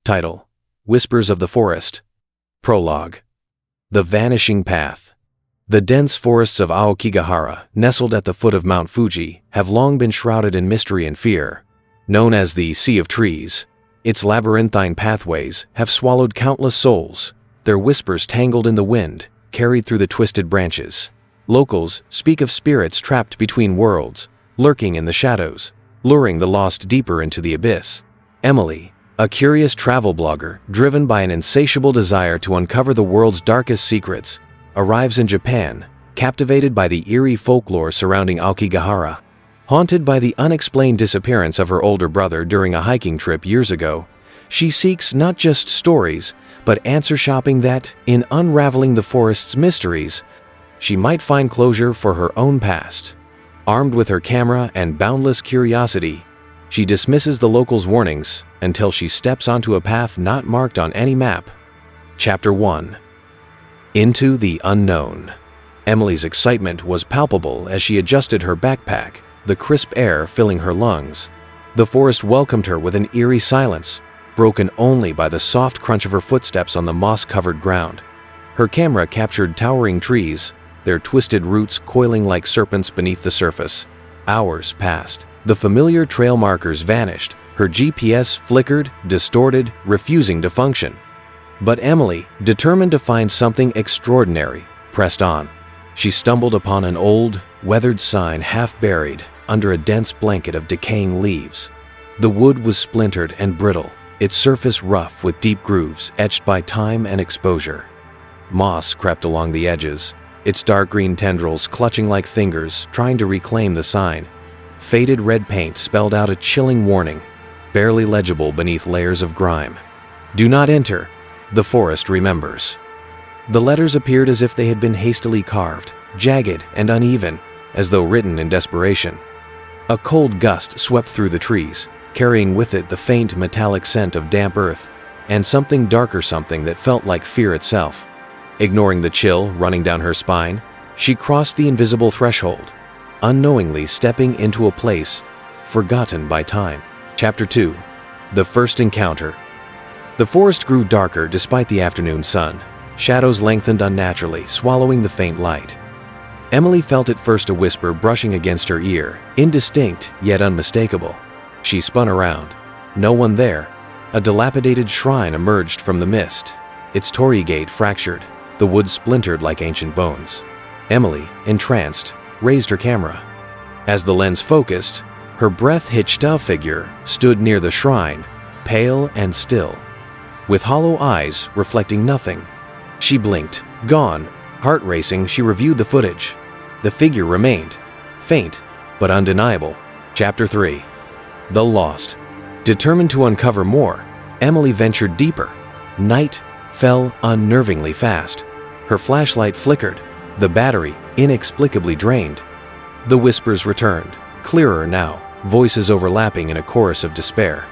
Title: Whispers of the Forest. Prologue. The Vanishing Path. The dense forests of Aokigahara, nestled at the foot of Mount Fuji, have long been shrouded in mystery and fear. Known as the Sea of Trees, its labyrinthine pathways have swallowed countless souls, their whispers tangled in the wind, carried through the twisted branches. Locals speak of spirits trapped between worlds, lurking in the shadows, luring the lost deeper into the abyss. Emily, a curious travel blogger driven by an insatiable desire to uncover the world's darkest secrets, arrives in Japan, captivated by the eerie folklore surrounding Aokigahara. Haunted by the unexplained disappearance of her older brother during a hiking trip years ago, she seeks not just stories, but answer shopping that, in unraveling the forest's mysteries, she might find closure for her own past. Armed with her camera and boundless curiosity, she dismisses the locals' warnings until she steps onto a path not marked on any map. Chapter 1. Into the Unknown. Emily's excitement was palpable as she adjusted her backpack, the crisp air filling her lungs. The forest welcomed her with an eerie silence, broken only by the soft crunch of her footsteps on the moss-covered ground. Her camera captured towering trees, their twisted roots coiling like serpents beneath the surface. Hours passed. The familiar trail markers vanished. Her GPS flickered, distorted, refusing to function. But Emily, determined to find something extraordinary, pressed on. She stumbled upon an old, weathered sign half buried under a dense blanket of decaying leaves. The wood was splintered and brittle, its surface rough with deep grooves etched by time and exposure. Moss crept along the edges, its dark green tendrils clutching like fingers trying to reclaim the sign. Faded red paint spelled out a chilling warning, barely legible beneath layers of grime. "Do not enter. The forest remembers." The letters appeared as if they had been hastily carved, jagged and uneven, as though written in desperation. A cold gust swept through the trees, carrying with it the faint metallic scent of damp earth, and something that felt like fear itself. Ignoring the chill running down her spine, she crossed the invisible threshold, unknowingly stepping into a place forgotten by time. Chapter 2. The First Encounter. The forest grew darker despite the afternoon sun. Shadows lengthened unnaturally, swallowing the faint light. Emily felt at first a whisper brushing against her ear, indistinct yet unmistakable. She spun around. No one there. A dilapidated shrine emerged from the mist, its torii gate fractured, the wood splintered like ancient bones. Emily, entranced, raised her camera. As the lens focused, her breath-hitched figure stood near the shrine, pale and still, with hollow eyes reflecting nothing. She blinked. Gone. Heart racing, she reviewed the footage. The figure remained, faint but undeniable. Chapter 3. The Lost. Determined to uncover more, Emily ventured deeper. Night fell unnervingly fast. Her flashlight flickered, the battery inexplicably drained. The whispers returned, clearer now, voices overlapping in a chorus of despair.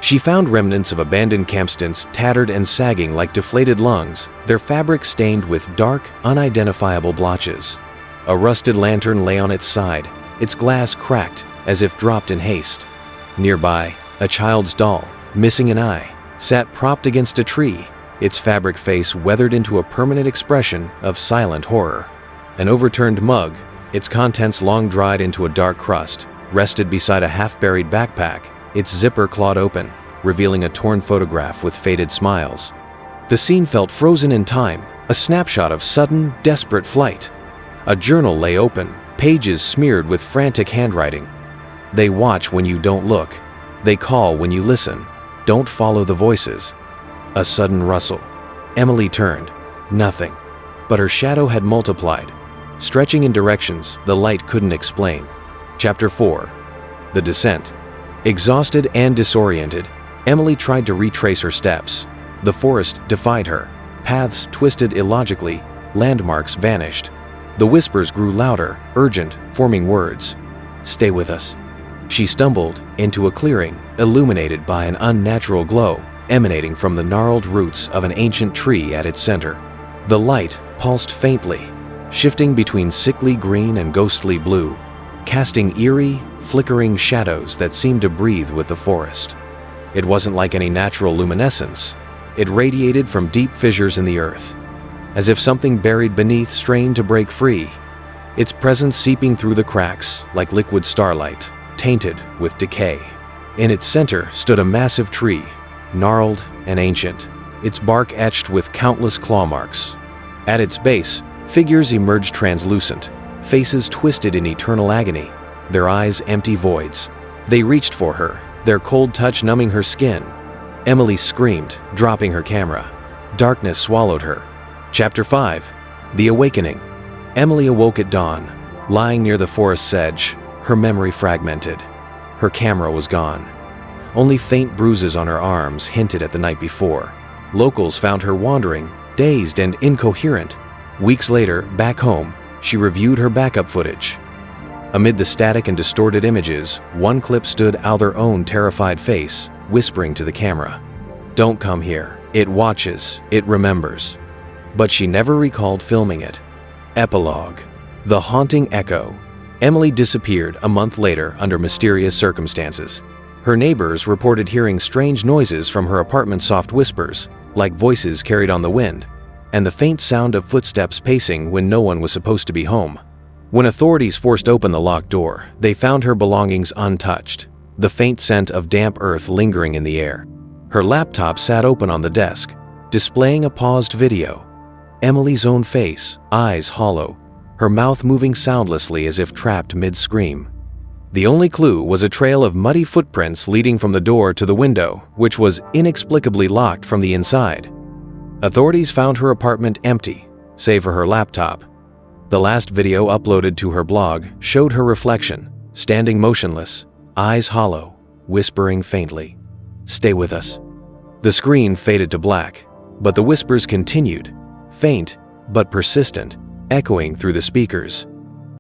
She found remnants of abandoned campsits tattered and sagging like deflated lungs, their fabric stained with dark, unidentifiable blotches. A rusted lantern lay on its side, its glass cracked as if dropped in haste. Nearby, a child's doll, missing an eye, sat propped against a tree, its fabric face weathered into a permanent expression of silent horror. An overturned mug, its contents long dried into a dark crust, rested beside a half-buried backpack, its zipper clawed open, revealing a torn photograph with faded smiles. The scene felt frozen in time, a snapshot of sudden, desperate flight. A journal lay open, pages smeared with frantic handwriting. They watch when you don't look. They call when you listen. Don't follow the voices. A sudden rustle. Emily turned. Nothing. But her shadow had multiplied, stretching in directions the light couldn't explain. Chapter 4. The Descent. Exhausted and disoriented, Emily tried to retrace her steps. The forest defied her. Paths twisted illogically, landmarks vanished. The whispers grew louder, urgent, forming words. "Stay with us." She stumbled into a clearing, illuminated by an unnatural glow, emanating from the gnarled roots of an ancient tree at its center. The light pulsed faintly, shifting between sickly green and ghostly blue, casting eerie, flickering shadows that seemed to breathe with the forest. It wasn't like any natural luminescence. It radiated from deep fissures in the earth, as if something buried beneath strained to break free, its presence seeping through the cracks like liquid starlight, tainted with decay. In its center stood a massive tree, gnarled and ancient, its bark etched with countless claw marks. At its base, figures emerged translucent, faces twisted in eternal agony, their eyes empty voids. They reached for her, their cold touch numbing her skin. Emily screamed, dropping her camera. Darkness swallowed her. Chapter 5. The Awakening. Emily awoke at dawn, lying near the forest's edge, her memory fragmented. Her camera was gone. Only faint bruises on her arms hinted at the night before. Locals found her wandering, dazed and incoherent. Weeks later, back home, she reviewed her backup footage. Amid the static and distorted images, one clip stood out, their own terrified face, whispering to the camera. "Don't come here. It watches, it remembers." But she never recalled filming it. Epilogue. The Haunting Echo. Emily disappeared a month later under mysterious circumstances. Her neighbors reported hearing strange noises from her apartment's soft whispers, like voices carried on the wind, and the faint sound of footsteps pacing when no one was supposed to be home. When authorities forced open the locked door, they found her belongings untouched, the faint scent of damp earth lingering in the air. Her laptop sat open on the desk, displaying a paused video. Emily's own face, eyes hollow, her mouth moving soundlessly as if trapped mid-scream. The only clue was a trail of muddy footprints leading from the door to the window, which was inexplicably locked from the inside. Authorities found her apartment empty, save for her laptop. The last video uploaded to her blog showed her reflection, standing motionless, eyes hollow, whispering faintly, "Stay with us." The screen faded to black, but the whispers continued, faint but persistent, echoing through the speakers.